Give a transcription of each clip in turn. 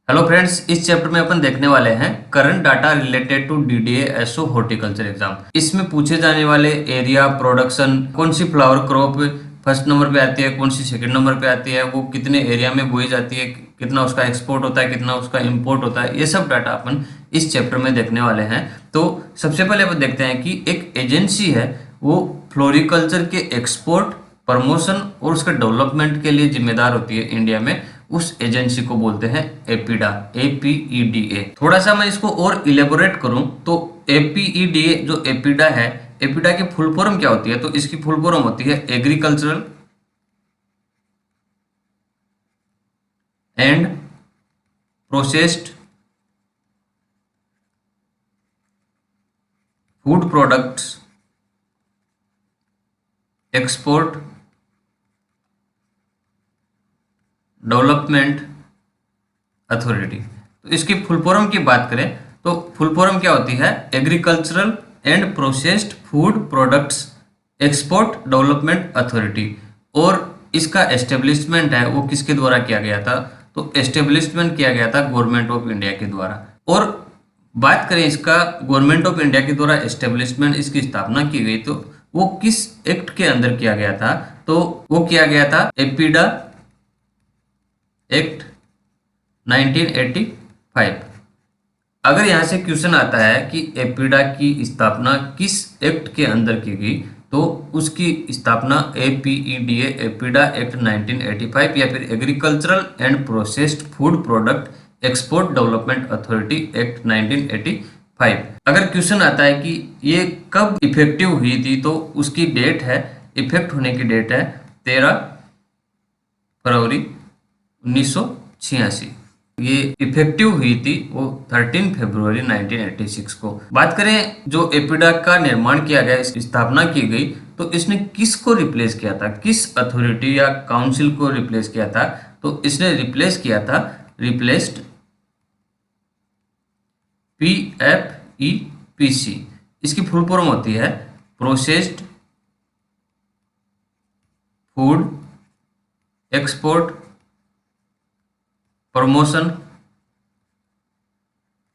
Hello friends, इस chapter में अपन देखने वाले हैं current data related to DDA SO horticulture exam. इसमें पूछे जाने वाले एरिया, प्रोडक्शन, कौन सी फ्लावर क्रॉप फर्स्ट नंबर पे आती है, कौन सी सेकंड नंबर पे आती है, वो कितने एरिया में बोई जाती है, कितना उसका एक्सपोर्ट होता है, कितना उसका इंपोर्ट होता है, ये सब डाटा अपन इस चैप्टर में देखने वाले हैं। तो सबसे पहले अपन देखते हैं कि एक एजेंसी है, वो फ्लोरिकल्चर के एक्सपोर्ट, प्रमोशन और उसके डेवलपमेंट के लिए जिम्मेदार होती है इंडिया में। उस एजेंसी को बोलते हैं एपीडा, APEDA। थोड़ा सा मैं इसको और इलेबोरेट करूं तो APEDA जो एपीडा है, एपीडा की फुल फॉर्म क्या होती है? तो इसकी फुल फॉर्म होती है agricultural and processed food products export development authority. तो इसकी फुल फॉर्म की बात करें तो फुल फॉर्म क्या होती है? Agricultural and processed food products export development authority. और इसका एस्टेब्लिशमेंट है वो किसके द्वारा किया गया था? तो एस्टेब्लिशमेंट किया गया था गवर्नमेंट ऑफ इंडिया के द्वारा। और बात करें इसका गवर्नमेंट ऑफ इंडिया के द्वारा एस्टेब्लिशमेंट, इसकी स्थापना की गई तो वो किस एक्ट के अंदर किया गया था? तो वो किया गया था एपीडा एक्ट 1985। अगर यहाँ से क्वेश्चन आता है कि एपीडा की स्थापना किस एक्ट के अंदर की गई, तो उसकी स्थापना APEDA एपीडा एक्ट 1985 या फिर agricultural and processed food product export development authority act 1985। अगर क्वेश्चन आता है कि ये कब इफेक्टिव हुई थी, तो उसकी डेट है, इफेक्ट होने की डेट है 13 फरवरी 1986। ये इफेक्टिव हुई थी वो 13 फरवरी 1986 को। बात करें जो एपीडा का निर्माण किया गया, इसकी स्थापना की गई, तो इसने किसको रिप्लेस किया था? किस अथॉरिटी या काउंसिल को रिप्लेस किया था? तो इसने रिप्लेस किया था, रिप्लेस्ड PFEPC। इसकी फुल फॉर्म होती है processed food export promotion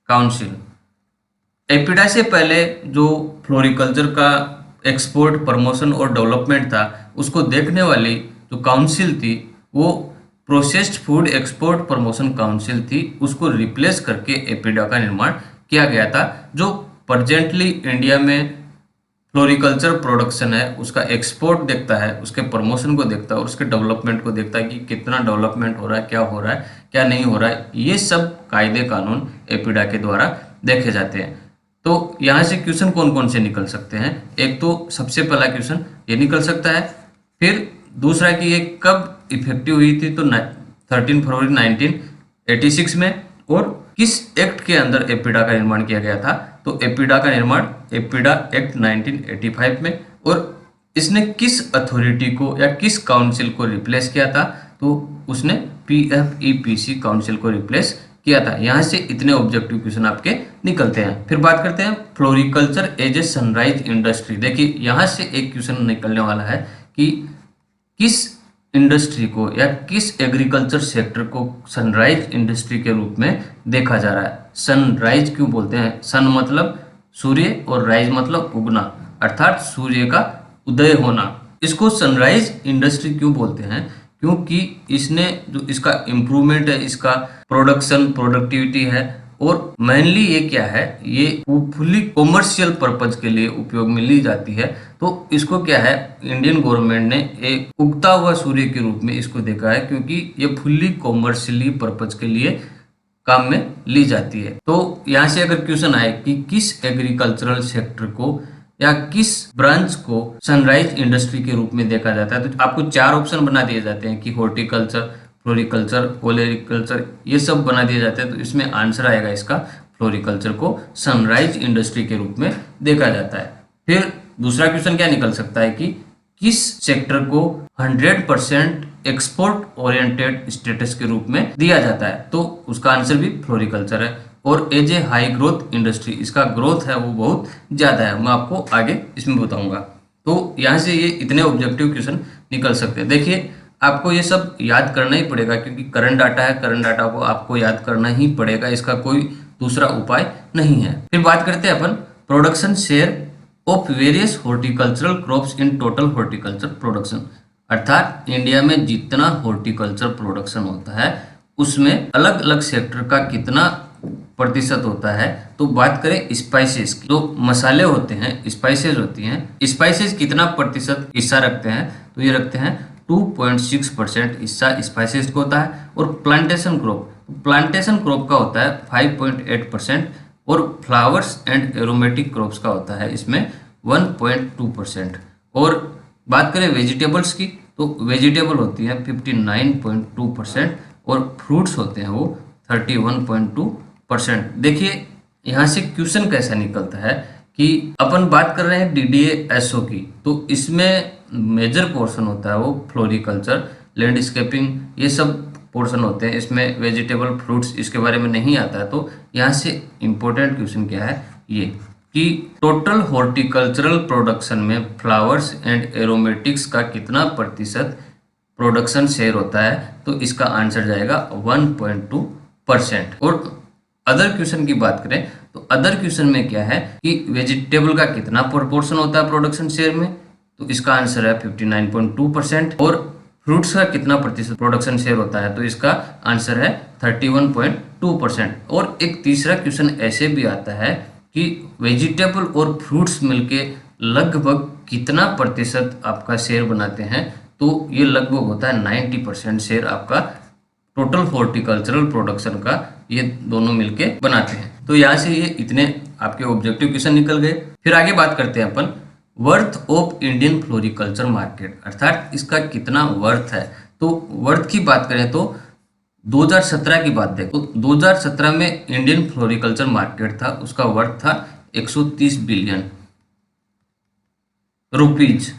council. APEDA से पहले जो फ्लोरिकल्चर का एक्सपोर्ट, प्रमोशन और डेवलपमेंट था, उसको देखने वाली जो काउंसिल थी वो processed food export promotion council थी। उसको रिप्लेस करके एपीडा का निर्माण किया गया था, जो प्रेजेंटली इंडिया में फ्लोरिकल्चर प्रोडक्शन है उसका एक्सपोर्ट देखता है, उसके प्रमोशन को देखता है और उसके डेवलपमेंट को देखता है कि कितना डेवलपमेंट हो रहा है, क्या हो रहा है, क्या नहीं हो रहा है। ये सब कायदे कानून एपीडा के द्वारा देखे जाते हैं। तो यहाँ से क्वेश्चन कौन कौन से निकल सकते हैं? एक तो सबसे पहला क्वेश्चन ये निकल सकता है। फिर दूसरा कि ये कब इफेक्टिव हुई थी? तो 13 फरवरी 1986 में। और किस एक्ट के अंदर एपीडा का निर्माण किया गया था? तो एपीडा का निर्माण एपीडा एक्ट 1985 में। और इसने किस अथॉरिटी को या किस काउंसिल को रिप्लेस किया था? तो उसने PFEPC काउंसिल को रिप्लेस किया था। यहाँ से इतने ऑब्जेक्टिव क्वेश्चन आपके निकलते हैं। फिर बात करते हैं floriculture as a sunrise industry. देखिए यहाँ से एक क्वेश्चन निकलने वाला है कि किस इंडस्ट्री को या किस एग्रीकल्चर सेक्टर को सनराइज इंडस्ट्री के रूप में देखा जा रहा है? सनराइज क्यों बोलते हैं? सन मतलब सूर्य और राइज मतलब उगना, अर्थात सूर्य का उदय होना। इसको सनराइज इंडस्ट्री क्यों बोलते हैं? क्योंकि इसने जो इसका इम्प्रूवमेंट है, इसका प्रोडक्शन, प्रोडक्टिविटी है, और मेनली ये क्या है, ये फुल्ली कॉमर्शियल पर्पज के लिए उपयोग में ली जाती है। तो इसको क्या है, इंडियन गवर्नमेंट ने एक उगता हुआ सूर्य के रूप में इसको देखा है, क्योंकि ये फुल्ली कॉमर्शियली पर्पज के लिए काम में ली जाती है। तो यहाँ से अगर क्वेश्चन आए कि किस एग्रीकल्चरल सेक्टर को या किस ब्रांच को सनराइज इंडस्ट्री के रूप में देखा जाता है, तो आपको चार ऑप्शन बना दिए जाते हैं कि हॉर्टिकल्चर, फ्लोरिकल्चर, ओलेरिकल्चर, ये सब बना दिए जाते हैं। तो इसमें आंसर आएगा इसका, फ्लोरिकल्चर को सनराइज इंडस्ट्री के रूप में देखा जाता है। फिर दूसरा क्वेश्चन क्या निकल सकता है कि किस सेक्टर को 100% एक्सपोर्ट ओरिएंटेड स्टेटस के रूप में दिया जाता है? तो उसका आंसर भी फ्लोरिकल्चर है। और as a high growth industry, इसका ग्रोथ है वो बहुत ज़्यादा है, मैं आपको आगे इसमें बताऊंगा। तो यहाँ से ये इतने ऑब्जेक्टिव क्वेश्चन निकल सकते हैं। देखिए आपको ये सब याद करना ही पड़ेगा, क्योंकि करंट डाटा है, करंट डाटा को आपको याद करना ही पड़ेगा, इसका कोई दूसरा उपाय नहीं है। फिर बात करते हैं अपन production share of various horticultural crops in total horticulture production, अर्थात इंडिया में जितना हॉर्टिकल्चर प्रोडक्शन होता है उसमें अलग अलग सेक्टर का कितना प्रतिशत होता है। तो बात करें स्पाइसेस की, जो मसाले होते हैं, स्पाइसेस होती हैं, स्पाइसेस कितना प्रतिशत हिस्सा रखते हैं, तो ये रखते हैं 2.6% हिस्सा स्पाइसेस को होता है। और प्लांटेशन क्रॉप का होता है 5.8%, और फ्लावर्स एंड एरोमेटिक क्रॉप्स का होता है इसमें 1.2%। और बात करें वेजिटेबल्स की, तो वेजिटेबल होती है 59.2%, और फ्रूट्स होते हैं वो 31.2%। देखिए यहाँ से क्वेश्चन कैसा निकलता है कि अपन बात कर रहे हैं DDA-SO की, तो इसमें मेजर पोर्शन होता है वो फ्लोरिकल्चर, लैंडस्केपिंग, ये सब पोर्शन होते हैं, इसमें वेजिटेबल फ्रूट्स इसके बारे में नहीं आता है। तो यहाँ से इम्पोर्टेंट क्वेश्चन क्या है ये कि टोटल हॉर्टिकल्चरल प्रोडक्शन में फ्लावर्स एंड एरोमेटिक्स का कितना प्रतिशत प्रोडक्शन शेयर होता है, तो इसका आंसर जाएगा 1.2%। और अदर क्वेश्चन की बात करें तो अदर क्वेश्चन में क्या है कि वेजिटेबल का कितना प्रोपोर्शन होता है प्रोडक्शन शेयर में, तो इसका आंसर है 59.2%। और फ्रूट्स का कितना प्रतिशत प्रोडक्शन शेयर होता है, तो इसका आंसर है 31.2%। और एक तीसरा क्वेश्चन ऐसे भी आता है कि वेजिटेबल और फ्रूट्स मिलके लगभग कितना प्रतिशत आपका शेयर बनाते हैं, तो ये लगभग होता है 90% शेयर आपका टोटल हॉर्टिकल्चरल प्रोडक्शन का ये दोनों मिलके बनाते हैं। तो यहाँ से ये इतने आपके ऑब्जेक्टिव क्वेश्चन निकल गए। फिर आगे बात करते हैं अपन worth of Indian floriculture market, अर्थात इसका कितना वर्थ है। तो वर्थ की बात करें तो 2017 की बात देखो, तो 2017 में इंडियन फ्लोरिकल्चर मार्केट था, उसका वर्थ था 130 बिलियन रुपीज।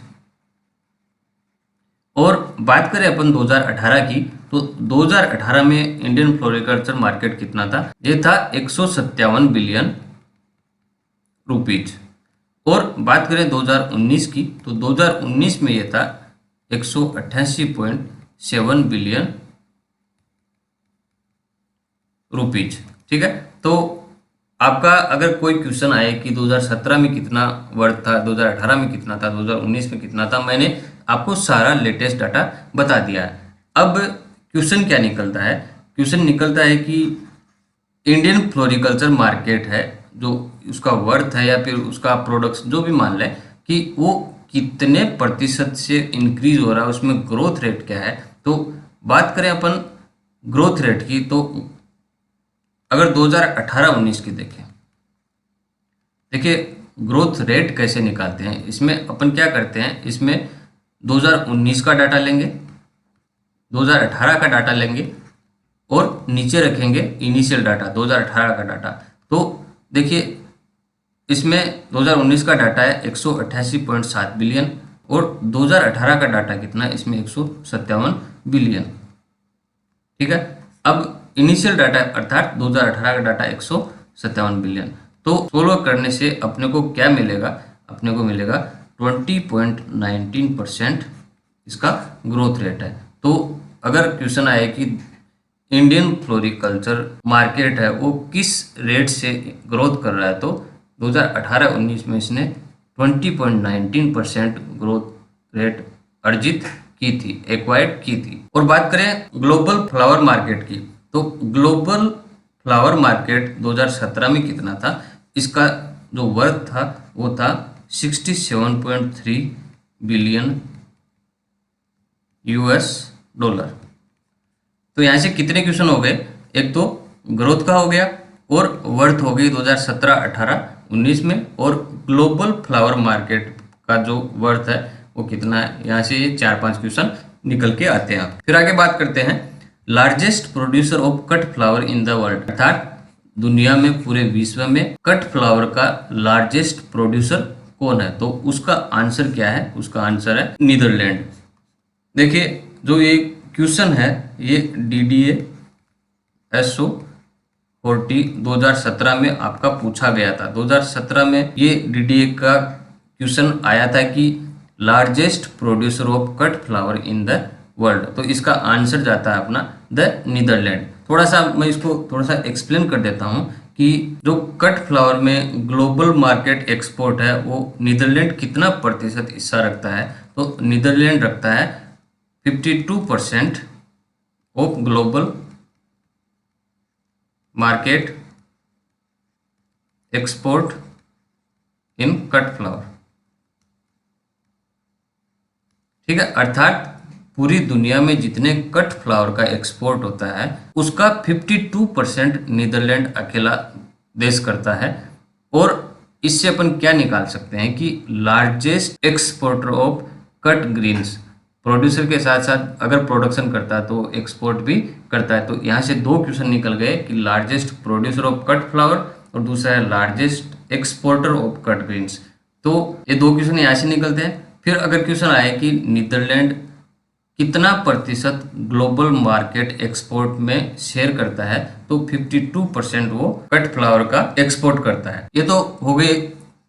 और बात करें अपन 2018 की, तो 2018 में इंडियन फ्लोरिकल्चर मार्केट कितना था, ये था 157 बिलियन रुपीज। और बात करें 2019 की, तो 2019 में ये था 188.7 बिलियन रुपीज। ठीक है, तो आपका अगर कोई क्वेश्चन आए कि 2017 में कितना वर्थ था, 2018 में कितना था, 2019 में कितना था, मैंने आपको सारा लेटेस्ट डाटा बता दिया है। अब क्वेश्चन क्या निकलता है, क्वेश्चन निकलता है कि इंडियन फ्लोरिकल्चर मार्केट है, जो उसका वर्थ है या फिर उसका प्रोडक्ट्स जो भी मान लें कि वो कितने प्रतिशत से इंक्रीज हो रहा है, उसमें ग्रोथ रेट क्या है। तो बात करें अपन ग्रोथ रेट की, तो अगर 2018-19 की देखें, देखिए ग्रोथ रेट कैसे निकालते हैं, इसमें अपन क्या करते हैं, इसमें 2019 का डाटा लेंगे, 2018 का डाटा लेंगे और नीचे रखेंगे इनिशियल डाटा 2018 का डाटा। तो देखिए इसमें 2019 का डाटा है 188.7 बिलियन और 2018 का डाटा कितना है, इसमें 157 बिलियन। ठीक है, अब इनिशियल डाटा अर्थात 2018 का डाटा 157 बिलियन, तो सोल्व करने से अपने को क्या मिलेगा, अपने को मिलेगा 20.19% इसका ग्रोथ रेट है। तो अगर क्वेश्चन आए कि इंडियन फ्लोरिकल्चर मार्केट है वो किस रेट से ग्रोथ कर रहा है, तो 2018-19 में इसने 20.19% ग्रोथ रेट अर्जित की थी, एक्वायर्ड की थी। और बात करें ग्लोबल फ्लावर मार्केट की, तो ग्लोबल फ्लावर मार्केट 2017 में कितना था, इसका जो वर्थ था वो था 67.3 बिलियन $। तो यहाँ से कितने क्वेश्चन हो गए, एक तो ग्रोथ का हो गया और वर्थ हो गई 2017-18-19 में, और ग्लोबल फ्लावर मार्केट का जो वर्थ है वो कितना है, यहाँ से ये 4-5 क्वेश्चन निकल के आते हैं। फिर आगे बात करते हैं largest producer of cut flower in the world, अर्थात दुनिया में पूरे विश्व में कट फ्लावर का लार्जेस्ट प्रोड्यूसर कौन है, तो उसका आंसर क्या है, उसका आंसर है नीदरलैंड। देखिए जो ये क्वेश्चन है ये DDA-SO 2017 में आपका पूछा गया था। 2017 में ये DDA का क्वेश्चन आया था कि largest producer of cut flower in the world. तो इसका आंसर जाता है अपना द नीदरलैंड। थोड़ा सा मैं इसको थोड़ा सा एक्सप्लेन कर देता हूँ कि जो कट फ्लावर में ग्लोबल मार्केट एक्सपोर्ट है वो नीदरलैंड कितना प्रतिशत हिस्सा रखता है। तो नीदरलैंड रखता है 52% of global market export in cut flower. ठीक है, अर्थात पूरी दुनिया में जितने कट फ्लावर का एक्सपोर्ट होता है उसका 52% नीदरलैंड अकेला देश करता है। और इससे अपन क्या निकाल सकते हैं कि largest exporter of cut greens, producer के साथ साथ अगर प्रोडक्शन करता है तो एक्सपोर्ट भी करता है। तो यहाँ से दो क्वेश्चन निकल गए कि largest producer of cut flower और दूसरा है largest exporter of cut greens. तो ये दो क्वेश्चन यहाँ से निकलते हैं। फिर अगर क्वेश्चन आए कि नीदरलैंड कितना प्रतिशत ग्लोबल मार्केट एक्सपोर्ट में शेयर करता है, तो 52% वो कट फ्लावर का एक्सपोर्ट करता है। ये तो हो गए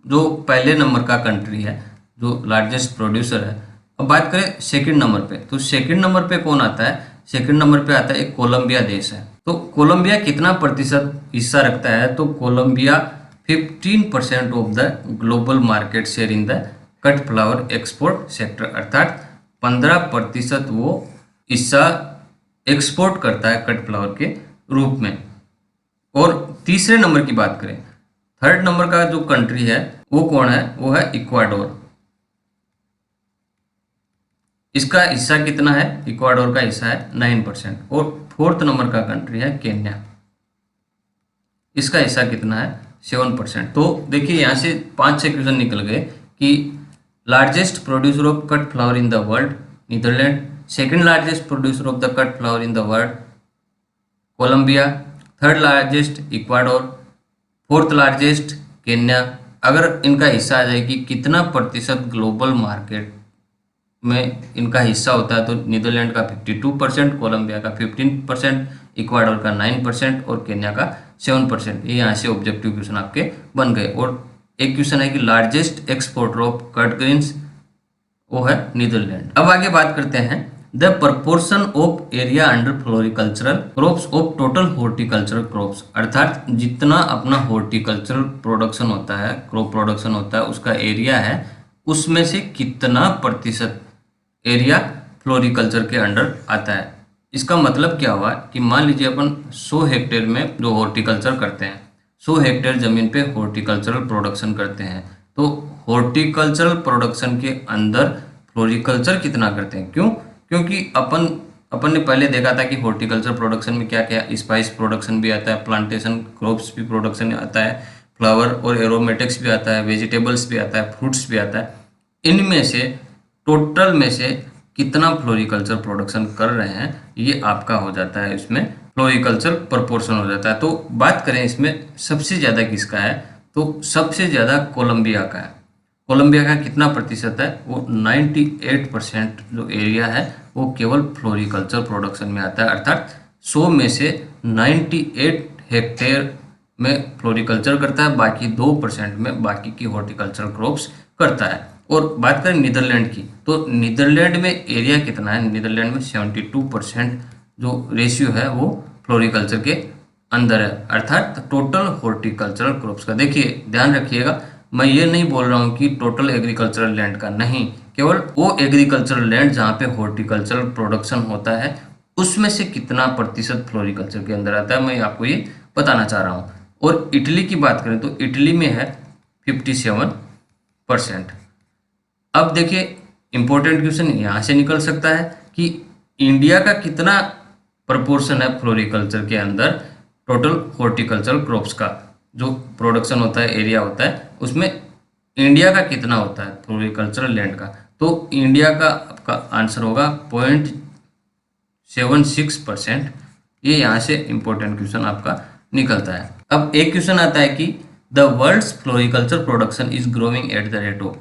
जो पहले नंबर का कंट्री है जो लार्जेस्ट प्रोड्यूसर है। अब बात करें सेकंड नंबर पे, तो सेकंड नंबर पे कौन आता है? सेकंड नंबर पे आता है एक कोलंबिया देश है। तो कोलंबिया कितना प्रतिशत हिस्सा रखता है? तो Colombia 15% of the global market share in the cut flower export sector, अर्थात 15% वो हिस्सा एक्सपोर्ट करता है कट फ्लावर के रूप में। और तीसरे नंबर की बात करें, थर्ड नंबर का जो कंट्री है वो कौन है? वो है इक्वाडोर। इसका हिस्सा कितना है? इक्वाडोर का हिस्सा है 9%। और फोर्थ नंबर का कंट्री है केन्या, इसका हिस्सा कितना है? 7%। तो देखिए यहाँ से 5-6 क्वेश्चन निकल गए कि largest producer of cut flower in the world Netherland, second largest producer of the cut flower in the world Colombia, third largest Ecuador, fourth largest Kenya. अगर इनका हिस्सा आ जाए कि कितना प्रतिशत ग्लोबल मार्केट में इनका हिस्सा होता है, तो नीदरलैंड का 52%, कोलंबिया का 15%, इक्वाडोर का 9% और केन्या का 7%। ये यहाँ से ऑब्जेक्टिव क्वेश्चन आपके बन गए। और एक क्वेश्चन है कि largest exporter of cut greens, वो है नीदरलैंड। अब आगे बात करते हैं the proportion of area under floricultural crops of total horticultural crops, अर्थात जितना अपना हॉर्टिकल्चरल प्रोडक्शन होता है, क्रॉप प्रोडक्शन होता है, उसका एरिया है, उसमें से कितना प्रतिशत एरिया फ्लोरिकल्चर के अंडर आता है। इसका मतलब क्या हुआ कि मान लीजिए अपन 100 हेक्टेयर में जो हॉर्टिकल्चर करते हैं, 100 हेक्टेयर जमीन पे हॉर्टिकल्चरल प्रोडक्शन करते हैं, तो हॉर्टिकल्चरल प्रोडक्शन के अंदर फ्लोरिकल्चर कितना करते हैं? क्यों? क्योंकि अपन ने पहले देखा था कि हॉर्टिकल्चर प्रोडक्शन में क्या क्या, स्पाइस प्रोडक्शन भी आता है, प्लांटेशन क्रॉप्स भी प्रोडक्शन आता है, फ्लावर और एरोमेटिक्स भी आता है, वेजिटेबल्स भी आता है, फ्रूट्स भी आता है। इनमें से टोटल में से कितना फ्लोरिकल्चर प्रोडक्शन कर रहे हैं, ये आपका हो जाता है, इसमें फ्लोरिकल्चर प्रपोर्शन हो जाता है। तो बात करें इसमें सबसे ज़्यादा किसका है, तो सबसे ज़्यादा कोलंबिया का है। कोलंबिया का कितना प्रतिशत है? वो 98% जो एरिया है वो केवल फ्लोरिकल्चर प्रोडक्शन में आता है, अर्थात 100 में से 98 हेक्टेयर में फ्लोरिकल्चर करता है, बाकी 2% में बाकी की हॉर्टिकल्चर क्रॉप्स करता है। और बात करें नीदरलैंड की, तो नीदरलैंड में एरिया कितना है? नीदरलैंड में 72% जो रेशियो है वो फ्लोरिकल्चर के अंदर है, अर्थात टोटल हॉर्टिकल्चरल क्रॉप्स का। देखिए ध्यान रखिएगा, मैं ये नहीं बोल रहा हूँ कि टोटल एग्रीकल्चरल लैंड का, नहीं, केवल वो एग्रीकल्चरल लैंड जहाँ पे हॉर्टिकल्चरल प्रोडक्शन होता है उसमें से कितना प्रतिशत फ्लोरिकल्चर के अंदर आता है, मैं आपको ये बताना चाह रहा हूँ। और इटली की बात करें तो इटली में है 57%। अब देखिए इंपॉर्टेंट क्वेश्चन यहाँ से निकल सकता है कि इंडिया का कितना प्रपोर्शन है फ्लोरिकल्चर के अंदर टोटल हॉर्टिकल्चरल क्रॉप्स का, जो प्रोडक्शन होता है, एरिया होता है, उसमें इंडिया का कितना होता है फ्लोरिकल्चरल लैंड का। तो इंडिया का आपका आंसर होगा 0.76%। ये यहाँ से इंपॉर्टेंट क्वेश्चन आपका निकलता है। अब एक क्वेश्चन आता है कि the world's floriculture production is growing at the rate of,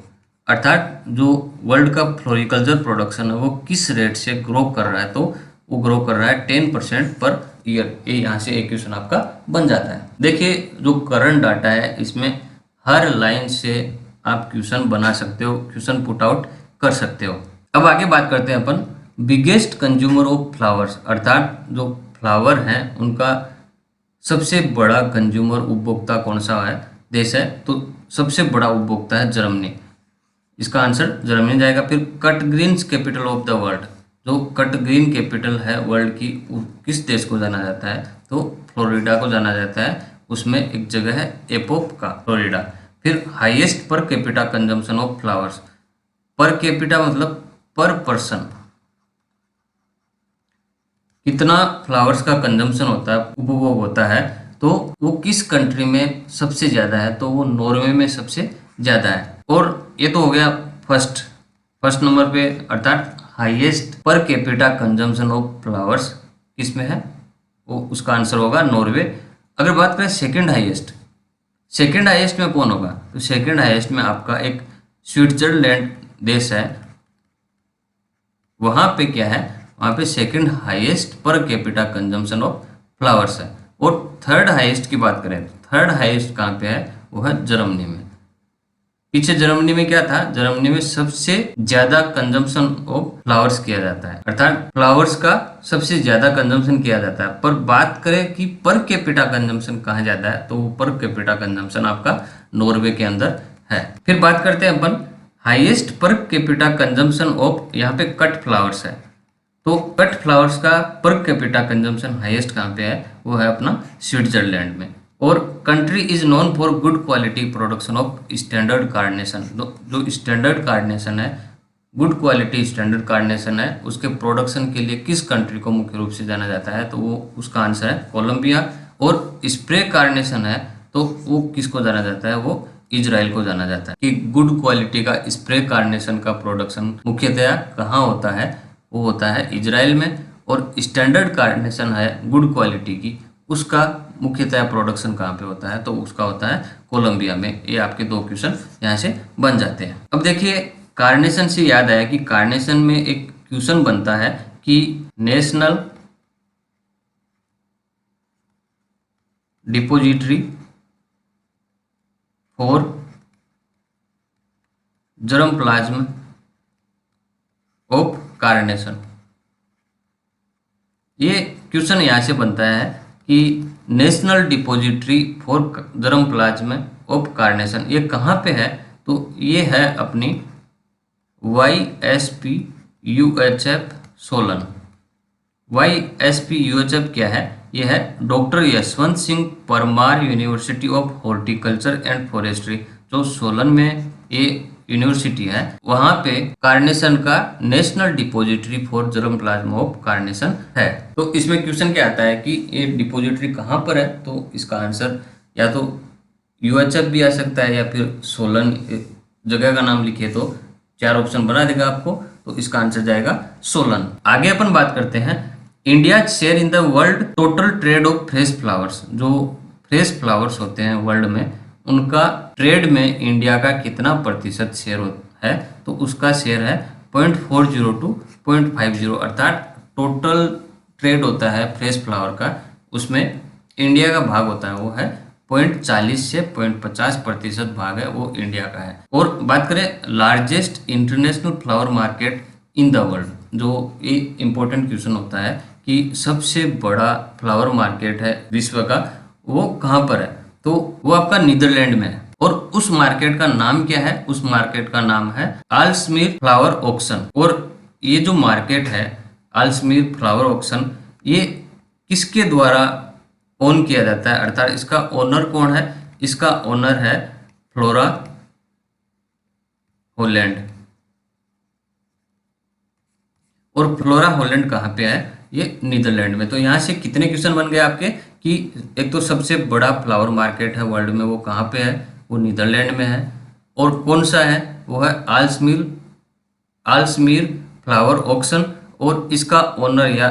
अर्थात जो वर्ल्ड का फ्लोरिकल्चर प्रोडक्शन है वो किस रेट से ग्रो कर रहा है, तो वो ग्रो कर रहा है 10% पर ईयर। ये यहाँ से एक क्वेश्चन आपका बन जाता है। देखिए जो करंट डाटा है इसमें हर लाइन से आप क्वेश्चन बना सकते हो, क्वेश्चन पुट आउट कर सकते हो। अब आगे बात करते हैं अपन बिगेस्ट कंज्यूमर ऑफ फ्लावर्स, अर्थात जो फ्लावर हैं उनका सबसे बड़ा कंज्यूमर उपभोक्ता कौन सा है देश है, तो सबसे बड़ा उपभोक्ता है जर्मनी। इसका आंसर जर्मनी जाएगा। फिर cut greens capital of the world, जो कट ग्रीन कैपिटल है वर्ल्ड की, किस देश को जाना जाता है, तो फ्लोरिडा को जाना जाता है। उसमें एक जगह है एपोप का, फ्लोरिडा। फिर highest per capita consumption of flowers, per capita मतलब पर पर्सन कितना फ्लावर्स का कंजम्पशन होता है, उपभोग होता है, तो वो किस कंट्री में सबसे ज़्यादा है, तो वो नॉर्वे में सबसे ज़्यादा है। और ये तो हो गया फर्स्ट नंबर पे, अर्थात highest per capita consumption of flowers किस में है, वो उसका आंसर होगा नॉर्वे। अगर बात करें सेकंड हाईएस्ट में कौन होगा, तो सेकंड हाईएस्ट में आपका एक स्विट्जरलैंड देश है। वहाँ पे क्या है, वहाँ पे second highest per capita consumption of flowers है। और थर्ड हाईएस्ट की बात करें तो थर्ड हाईएस्ट कहाँ पे है, वो है जर्मनी में। पीछे जर्मनी में क्या था, जर्मनी में सबसे ज्यादा कंजम्पशन ऑफ फ्लावर्स किया जाता है, अर्थात फ्लावर्स का सबसे ज्यादा कंजम्पशन किया जाता है। पर बात करें कि पर कैपिटा कंजम्पशन कहाँ ज्यादा है, तो वो पर कैपिटा कंजम्पशन आपका नॉर्वे के अंदर है। फिर बात करते हैं अपन highest per capita consumption of, यहाँ पे कट फ्लावर्स है, तो कट फ्लावर्स का पर कैपिटा कंजम्पशन हाईएस्ट कहाँ पे है, वो है अपना स्विट्जरलैंड में। और country is known for good quality production of standard carnation, जो स्टैंडर्ड कार्नेशन है, गुड क्वालिटी स्टैंडर्ड कार्नेशन है, उसके प्रोडक्शन के लिए किस कंट्री को मुख्य रूप से जाना जाता है, तो वो उसका आंसर है कोलंबिया। और स्प्रे कार्नेशन है, तो वो किसको जाना जाता है, वो इजराइल को जाना जाता है। कि गुड क्वालिटी का स्प्रे कार्नेशन का प्रोडक्शन मुख्यतया कहाँ होता है, वो होता है इजराइल में। और स्टैंडर्ड कार्नेशन है गुड क्वालिटी की, उसका मुख्यतः प्रोडक्शन कहाँ पे होता है, तो उसका होता है कोलंबिया में। ये आपके दो क्वेश्चन यहाँ से बन जाते हैं। अब देखिए कार्नेशन से याद आया कि कार्नेशन में एक क्वेश्चन बनता है कि national depository for germplasm of carnation, ये क्वेश्चन यहाँ से बनता है कि national depository for germplasm of carnation ये कहाँ पे है, तो ये है अपनी YSPUHF सोलन। YSPUHF क्या है, ये है doctor Yashwant Singh Parmar university of horticulture and forestry, जो सोलन में ये यूनिवर्सिटी है, वहां पे कार्नेशन का national depository for germplasm of carnation है। तो इसमें क्वेश्चन क्या आता है कि ये डिपोजिटरी कहाँ पर है, तो इसका आंसर या तो UHF भी आ सकता है या फिर सोलन जगह का नाम लिखे तो 4 ऑप्शन बना देगा आपको, तो इसका आंसर जाएगा सोलन। आगे अपन बात करते हैं India share in the world total trade off fresh flowers, जो फ्रेश फ्लावर्स होते हैं वर्ल्ड में उनका ट्रेड में इंडिया का कितना प्रतिशत शेयर है, तो उसका शेयर है 0.40 to 0.50, अर्थात टोटल ट्रेड होता है फ्रेश फ्लावर का, उसमें इंडिया का भाग होता है वो है 0.40 से 0.50% भाग है वो इंडिया का है। और बात करें largest international flower market in the world, जो ये इंपॉर्टेंट क्वेश्चन होता है कि सबसे बड़ा फ्लावर मार्केट है विश्व का, वो कहाँ पर है, तो वो आपका नीदरलैंड में है। और उस मार्केट का नाम क्या है, उस मार्केट का नाम है आल्समीर फ्लावर ऑक्शन। और ये जो मार्केट है आल्समीर फ्लावर ऑक्शन, ये किसके द्वारा ओन किया जाता है, अर्थात इसका ओनर कौन है, इसका ओनर है फ्लोरा हॉलैंड। और फ्लोरा हॉलैंड कहाँ पे है, ये नीदरलैंड में। तो यहाँ से कितने क्वेश्चन बन गए आपके कि एक तो सबसे बड़ा फ्लावर मार्केट है वर्ल्ड में वो कहाँ पे है, वो नीदरलैंड में है, और कौन सा है, वो है आल्समीर फ्लावर ऑक्शन। और इसका ओनर या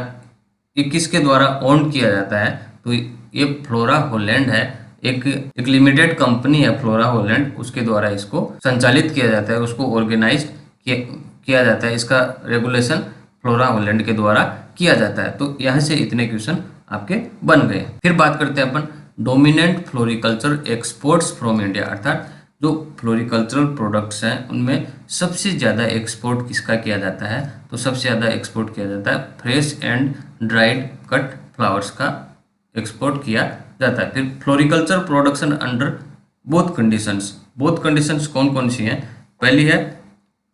ये किसके द्वारा ओन किया जाता है, तो ये फ्लोरा हॉलैंड है, एक लिमिटेड कंपनी है फ्लोरा हॉलैंड, उसके द्वारा इसको संचालित किया जाता है, उसको ऑर्गेनाइज किया जाता है, इसका रेगुलेशन फ्लोरा हॉलैंड के द्वारा किया जाता है। तो यहाँ से इतने क्वेश्चन आपके बन गए। फिर बात करते हैं अपन dominant floriculture exports from India, अर्थात जो फ्लोरिकल्चरल प्रोडक्ट्स हैं उनमें सबसे ज़्यादा एक्सपोर्ट किसका किया जाता है, तो सबसे ज़्यादा एक्सपोर्ट किया जाता है fresh and dried cut flowers का एक्सपोर्ट किया जाता है। फिर floriculture production under both conditions कौन कौन सी हैं? पहली है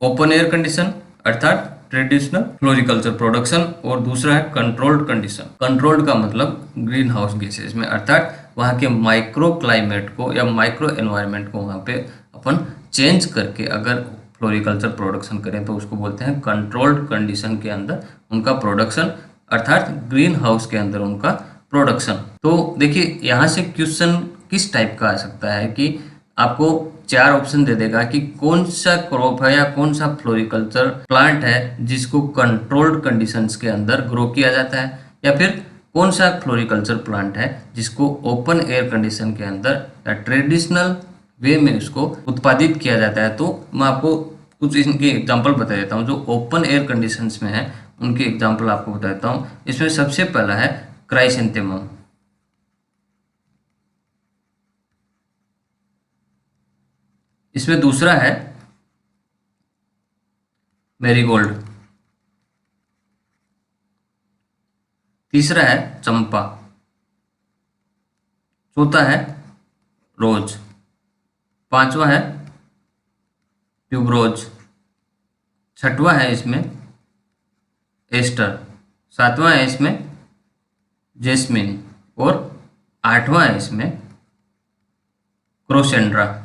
ओपन एयर कंडीशन अर्थात ट्रेडिशनल फ्लोरिकल्चर प्रोडक्शन, और दूसरा है कंट्रोल्ड कंडीशन। कंट्रोल्ड का मतलब ग्रीन हाउस गैसेज में, अर्थात वहाँ के माइक्रो क्लाइमेट को या माइक्रो एनवायरनमेंट को वहाँ पे अपन चेंज करके अगर फ्लोरिकल्चर प्रोडक्शन करें तो उसको बोलते हैं कंट्रोल्ड कंडीशन के अंदर उनका प्रोडक्शन, अर्थात ग्रीन हाउस के अंदर उनका प्रोडक्शन। तो देखिए यहाँ से क्वेश्चन किस टाइप का आ सकता है कि आपको 4 ऑप्शन दे देगा कि कौन सा क्रॉप है या कौन सा फ्लोरिकल्चर प्लांट है जिसको कंट्रोल्ड कंडीशंस के अंदर ग्रो किया जाता है, या फिर कौन सा फ्लोरिकल्चर प्लांट है जिसको ओपन एयर कंडीशन के अंदर या ट्रेडिशनल वे में उसको उत्पादित किया जाता है। तो मैं आपको कुछ इनके एग्जाम्पल बता देता हूँ जो ओपन एयर कंडीशंस में है, उनके एग्जाम्पल आपको बता देता हूँ। इसमें सबसे पहला है क्राइसेंथेमम, इसमें दूसरा है मैरीगोल्ड, तीसरा है चंपा, चौथा है रोज, पांचवा है ट्यूबरोज, छठवां है इसमें एस्टर, सातवां है इसमें जेस्मिन, और आठवां है इसमें क्रोसेंड्रा।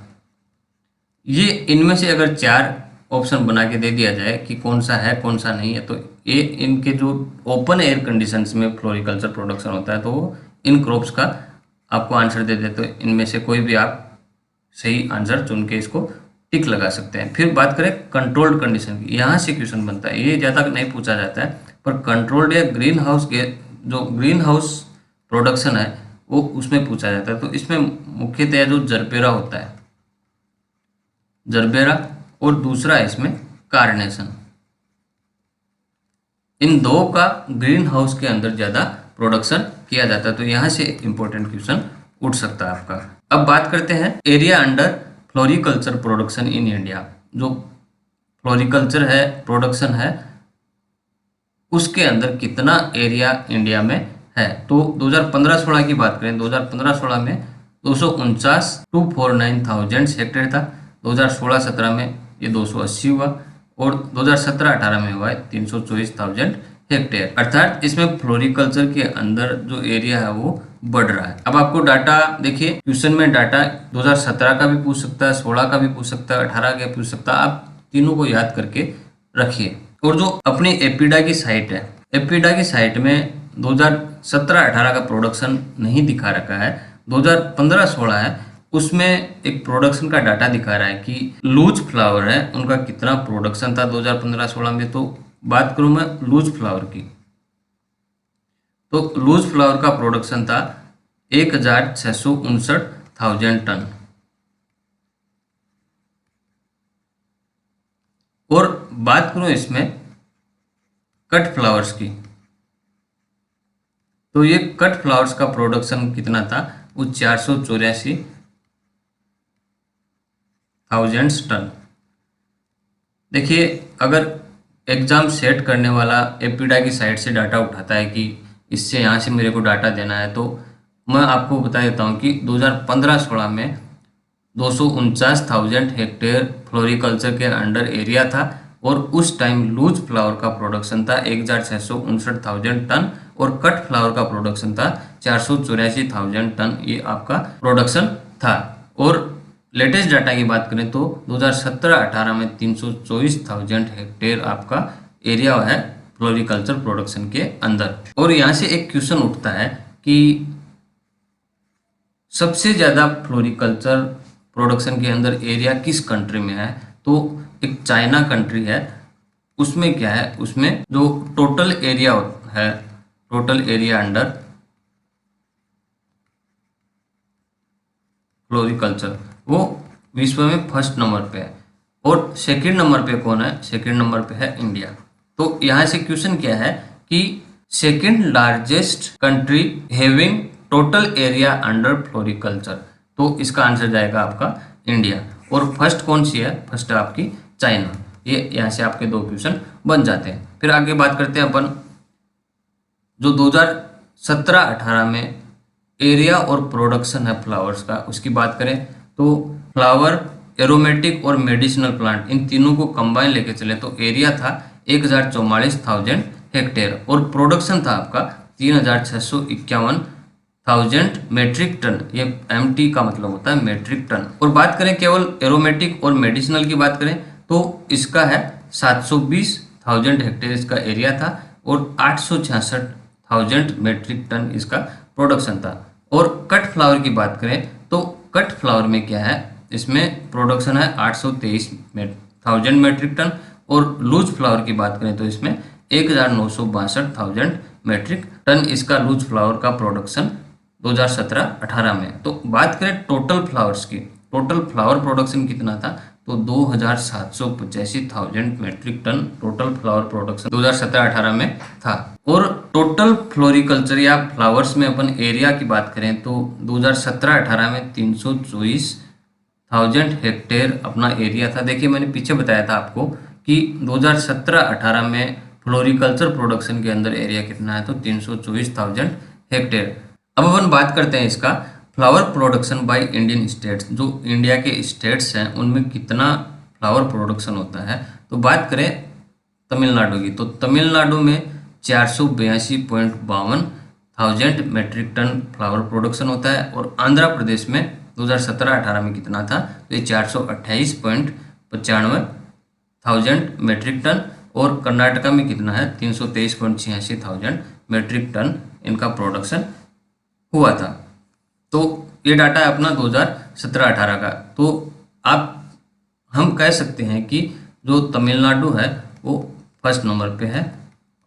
ये इनमें से अगर 4 ऑप्शन बना के दे दिया जाए कि कौन सा है कौन सा नहीं है, तो ये इनके जो ओपन एयर कंडीशंस में फ्लोरिकल्चर प्रोडक्शन होता है तो वो इन क्रॉप्स का आपको आंसर दे देते हैं। इनमें से कोई भी आप सही आंसर चुन के इसको टिक लगा सकते हैं। फिर बात करें कंट्रोल्ड कंडीशन की, यहाँ से क्वेश्चन बनता है, ये ज़्यादा नहीं पूछा जाता है, पर कंट्रोल्ड या ग्रीन हाउस के जो ग्रीन हाउस प्रोडक्शन है वो उसमें पूछा जाता है। तो इसमें मुख्यतः जो जरबेरा होता है, जरबेरा, और दूसरा है इसमें कार्नेशन, इन दो का ग्रीन हाउस के अंदर ज़्यादा प्रोडक्शन किया जाता है। तो यहाँ से इंपॉर्टेंट क्वेश्चन उठ सकता है आपका। अब बात करते हैं area under floriculture production in India. जो फ्लोरिकल्चर है प्रोडक्शन है उसके अंदर कितना एरिया इंडिया में है। तो 2015-16 की बात करें, 2015-16 में 249,000 हेक्टेयर था, 2016-17 में ये 280 हुआ, और 2017-18 में हुआ है 324,000 हेक्टेयर। अर्थात इसमें फ्लोरिकल्चर के अंदर जो एरिया है वो बढ़ रहा है। अब आपको डाटा देखिए, क्वेश्चन में डाटा 2017 का भी पूछ सकता है, 16 का भी पूछ सकता है, 18 का पूछ सकता है, आप तीनों को याद करके रखिए। और जो अपनी एपीडा की साइट है, एपीडा की साइट में 2017-18 का प्रोडक्शन नहीं दिखा रखा है, 2015-16 है, उसमें एक प्रोडक्शन का डाटा दिखा रहा है कि लूज फ्लावर है उनका कितना प्रोडक्शन था 2015-16 में। तो बात करूं मैं लूज फ्लावर की, तो लूज फ्लावर का प्रोडक्शन था 1,659,000 टन। और बात करूं इसमें कट फ्लावर्स की, तो ये कट फ्लावर्स का प्रोडक्शन कितना था, वो 484,000 टन। देखिए, अगर एग्जाम सेट करने वाला एपीडा की साइट से डाटा उठाता है कि इससे यहाँ से मेरे को डाटा देना है, तो मैं आपको बता देता हूँ कि 2015-16 में 249,000 हेक्टेयर फ्लोरिकल्चर के अंडर एरिया था, और उस टाइम लूज फ्लावर का प्रोडक्शन था 1,659,000 टन, और कट फ्लावर का प्रोडक्शन था 484,000 टन। ये आपका प्रोडक्शन था। और लेटेस्ट डाटा की बात करें तो 2017-18 में 324,000 हेक्टेयर आपका एरिया है फ्लोरिकल्चर प्रोडक्शन के अंदर। और यहाँ से एक क्वेश्चन उठता है कि सबसे ज़्यादा फ्लोरिकल्चर प्रोडक्शन के अंदर एरिया किस कंट्री में है, तो एक चाइना कंट्री है। उसमें क्या है, उसमें जो टोटल एरिया है, टोटल एरिया अंडर फ्लोरिकल्चर, वो विश्व में फर्स्ट नंबर पे है। और सेकंड नंबर पे कौन है, सेकंड नंबर पे है इंडिया। तो यहाँ से क्वेश्चन क्या है कि second largest country having total area under floriculture, तो इसका आंसर जाएगा आपका इंडिया। और फर्स्ट कौन सी है? फर्स्ट है आपकी चाइना। ये यहाँ से आपके 2 क्वेश्चन बन जाते हैं। फिर आगे बात करते हैं अपन जो 2017-18 में एरिया और प्रोडक्शन है फ्लावर्स का, उसकी बात करें तो फ्लावर, एरोमेटिक और मेडिसिनल प्लांट, इन तीनों को कंबाइन लेके चले तो एरिया था 1,44,000 हेक्टेयर और प्रोडक्शन था आपका 3,651,000 मेट्रिक टन। ये एमटी का मतलब होता है मेट्रिक टन। और बात करें केवल एरोमेटिक और मेडिसिनल की बात करें तो इसका है 720,000 हेक्टेयर इसका एरिया था और 866,000 मेट्रिक टन इसका प्रोडक्शन था। और कट फ्लावर की बात करें तो कट फ्लावर में क्या है, इसमें प्रोडक्शन है 823,000 मेट्रिक टन और लूज फ्लावर की बात करें तो इसमें 1,962,000 मेट्रिक टन इसका लूज फ्लावर का प्रोडक्शन 2017-18 में। तो बात करें टोटल फ्लावर्स की, टोटल फ्लावर प्रोडक्शन कितना था तो 2,785,000 metric ton total flower production 2017-18 में था। और टोटल फ्लोरिकल्चर या फ्लावर्स में अपन एरिया की बात करें तो 2017-18 में 324,000 हेक्टेयर अपना एरिया था। देखिए मैंने पीछे बताया था आपको कि 2017-18 में फ्लोरिकल्चर प्रोडक्शन के अंदर एरिया कितना है तो 324,000 हेक्टेयर। अब अपन बात करते हैं इसका flower production by Indian states, जो इंडिया के स्टेट्स हैं उनमें कितना फ्लावर प्रोडक्शन होता है। तो बात करें तमिलनाडु की तो तमिलनाडु में 482.52,000 मेट्रिक टन फ्लावर प्रोडक्शन होता है और आंध्र प्रदेश में 2017-18 में कितना था तो ये 428.95,000 मेट्रिक टन और कर्नाटका में कितना है 323.86,000 मेट्रिक टन इनका प्रोडक्शन हुआ था। तो ये डाटा है अपना 2017-18 का। तो हम कह सकते हैं कि जो तमिलनाडु है वो फर्स्ट नंबर पे है,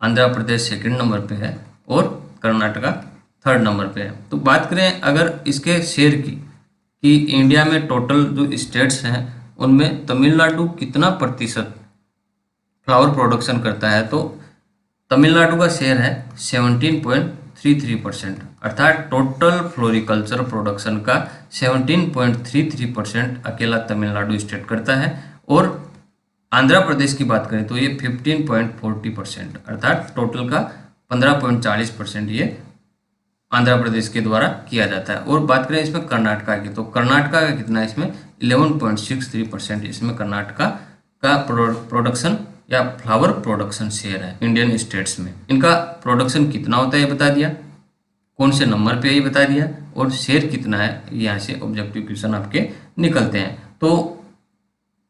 आंध्र प्रदेश सेकंड नंबर पे है और कर्नाटका थर्ड नंबर पे है। तो बात करें अगर इसके शेयर की कि इंडिया में टोटल जो स्टेट्स हैं उनमें तमिलनाडु कितना प्रतिशत फ्लावर प्रोडक्शन करता है तो तमिलनाडु का शेयर है 17.33%, अर्थात टोटल फ्लोरिकल्चर प्रोडक्शन का 17.33% अकेला तमिलनाडु स्टेट करता है। और आंध्र प्रदेश की बात करें तो ये 15.40%, अर्थात टोटल का 15.40% ये आंध्र प्रदेश के द्वारा किया जाता है। और बात करें इसमें कर्नाटका की तो कर्नाटका का कितना है इसमें 11.63%, इसमें कर्नाटका का प्रोडक्शन या फ्लावर प्रोडक्शन शेयर है इंडियन स्टेट्स में। इनका प्रोडक्शन कितना होता है ये बता दिया, कौन से नंबर पे ये बता दिया और शेयर कितना है, यहाँ से ऑब्जेक्टिव क्वेश्चन आपके निकलते हैं। तो